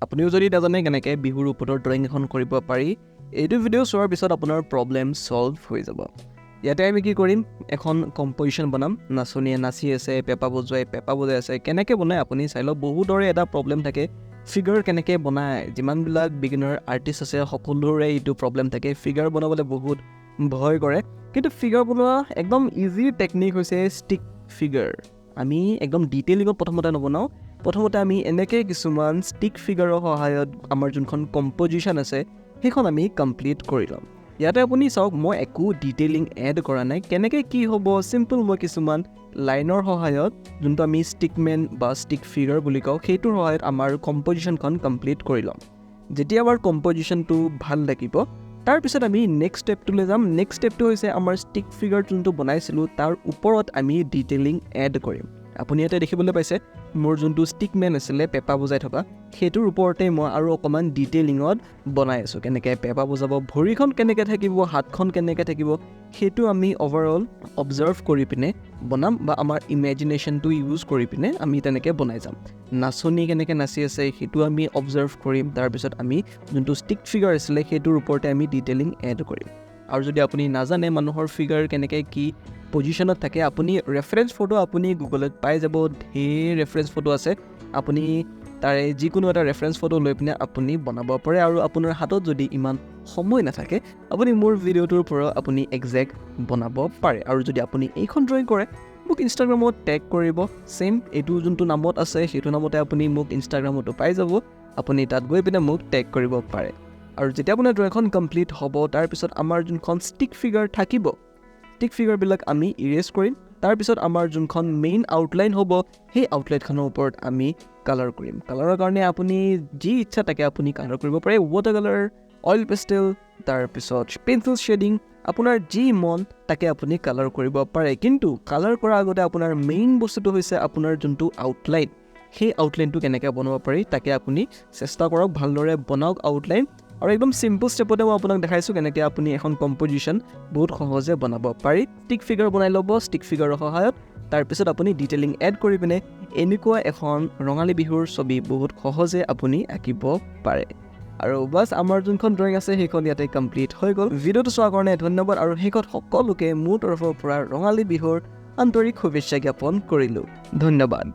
আপুনিও যদি নাজানে কেনেকৈ বিহুৰ ওপৰত ড্ৰয়িং এখন কৰিব পাৰি, এইটো ভিডিঅ' চোৱাৰ পিছত আপোনাৰ প্ৰব্লেম ছল্ভ হৈ যাব। ইয়াতে আমি কি কৰিম, এখন কম্প'জিশ্যন বনাম। নাচনীয়ে নাচি আছে, পেঁপা বজাই আছে। কেনেকৈ বনায় আপুনি চাই লওক। বহুতৰে এটা প্ৰব্লেম থাকে, ফিগাৰ কেনেকৈ বনায়। যিমানবিলাক বিগিনাৰ আৰ্টিষ্ট আছে সকলোৰে এইটো প্ৰব্লেম থাকে, ফিগাৰ বনাবলৈ বহুত ভয় কৰে। কিন্তু ফিগাৰ বনোৱা একদম ইজি টেকনিক হৈছে ষ্টিক ফিগাৰ। আমি একদম ডিটেইলিঙত প্ৰথমতে নবনাওঁ। প্ৰথমতে আমি এনেকৈ কিছুমান ষ্টিক ফিগাৰৰ সহায়ত আমাৰ যোনখন কম্প'জিশ্যন আছে সেইখন আমি কমপ্লিট কৰি ল'ম। ইয়াতে আপুনি চাওক, মই একো ডিটেইলিং এড কৰা নাই। কেনেকৈ কি হ'ব, চিম্পল মই কিছুমান লাইনৰ সহায়ত, যোনটো আমি ষ্টিকমেন বা ষ্টিক ফিগাৰ বুলি কওঁ, সেইটোৰ সহায়ত আমাৰ কম্প'জিশ্যনখন কমপ্লিট কৰি ল'ম। যেতিয়া আমাৰ কম্প'জিশ্যনটো ভাল লাগিব, তাৰপিছত আমি নেক্সট ষ্টেপটোলৈ যাম। নেক্সট ষ্টেপটো হৈছে আমাৰ ষ্টিক ফিগাৰ যোনটো বনাইছিলোঁ তাৰ ওপৰত আমি ডিটেইলিং এড কৰিম। আপুনি ইয়াতে দেখিবলৈ পাইছে মোৰ যোনটো ষ্টিকমেন আছিলে পেঁপা বজাই থকা, সেইটোৰ ওপৰতে মই আৰু অকণমান ডিটেইলিঙত বনাই আছোঁ। কেনেকৈ পেঁপা বজাব, ভৰিখন কেনেকৈ থাকিব, হাতখন কেনেকৈ থাকিব, সেইটো আমি অভাৰঅল অবজাৰ্ভ কৰি পিনে বনাম, বা আমাৰ ইমেজিনেশ্যনটো ইউজ কৰি পিনে আমি তেনেকৈ বনাই যাম। নাচনী কেনেকৈ নাচি আছে সেইটো আমি অবজাৰ্ভ কৰিম। তাৰপিছত আমি যোনটো ষ্টিক ফিগাৰ আছিলে সেইটোৰ ওপৰতে আমি ডিটেইলিং এড কৰিম। আৰু যদি আপুনি নাজানে মানুহৰ ফিগাৰ কেনেকৈ কি পজিশ্যনত থাকে, আপুনি ৰেফাৰেঞ্চ ফটো আপুনি গুগলত পাই যাব। ঢেৰ ৰেফাৰেঞ্চ ফটো আছে, আপুনি তাৰে যিকোনো এটা ৰেফাৰেঞ্চ ফটো লৈ পিনে আপুনি বনাব পাৰে। আৰু আপোনাৰ হাতত যদি ইমান সময় নাথাকে, আপুনি মোৰ ভিডিঅ'টোৰ পৰা আপুনি একজেক্ট বনাব পাৰে। আৰু যদি আপুনি এইখন ড্ৰয়িং কৰে, মোক ইনষ্টাগ্ৰামত টেগ কৰিব। ছেইম এইটো যোনটো নামত আছে সেইটো নামতে আপুনি মোক ইনষ্টাগ্ৰামতো পাই যাব। আপুনি তাত গৈ পিনে মোক টেগ কৰিব পাৰে। আৰু যেতিয়া আপোনাৰ ড্ৰয়িংখন কমপ্লিট হ'ব, তাৰপিছত আমাৰ যোনখন ষ্টিক ফিগাৰ থাকিব, ষ্টিক ফিগাৰবিলাক আমি ইৰেজ কৰিম। তাৰপিছত আমাৰ যোনখন মেইন আউটলাইন হ'ব, সেই আউটলাইনখনৰ ওপৰত আমি কালাৰ কৰিম। কালাৰৰ কাৰণে আপুনি যি ইচ্ছা তাকে আপুনি কালাৰ কৰিব পাৰে। ৱাটাৰ কালাৰ, অইল পেষ্টেল, তাৰপিছত পেঞ্চিল শ্বেডিং, আপোনাৰ যি মন তাকে আপুনি কালাৰ কৰিব পাৰে। কিন্তু কালাৰ কৰাৰ আগতে আপোনাৰ মেইন বস্তুটো হৈছে আপোনাৰ যোনটো আউটলাইন, সেই আউটলাইনটো কেনেকৈ বনাব পাৰি তাকে আপুনি চেষ্টা কৰক, ভালদৰে বনাওক আউটলাইন। আৰু একদম চিম্পল ষ্টেপতে মই আপোনাক দেখাইছোঁ কেনেকৈ আপুনি এখন কম্প'জিশ্যন বহুত সহজে বনাব পাৰি। ষ্টিক ফিগাৰ বনাই ল'ব ষ্টিক ফিগাৰৰ সহায়ত। তাৰপিছত আপুনি ডিটেইলিং এড কৰি পিনে এনেকুৱা এখন ৰঙালী বিহুৰ ছবি বহুত সহজে আপুনি আঁকিব পাৰে। আৰু বাছ, আমাৰ যোনখন ড্ৰয়িং আছে সেইখন ইয়াতে কমপ্লিট হৈ গ'ল। ভিডিঅ'টো চোৱাৰ কাৰণে ধন্যবাদ। আৰু শেষত সকলোকে মোৰ তৰফৰ পৰা ৰঙালী বিহুৰ আন্তৰিক শুভেচ্ছা জ্ঞাপন কৰিলোঁ। ধন্যবাদ।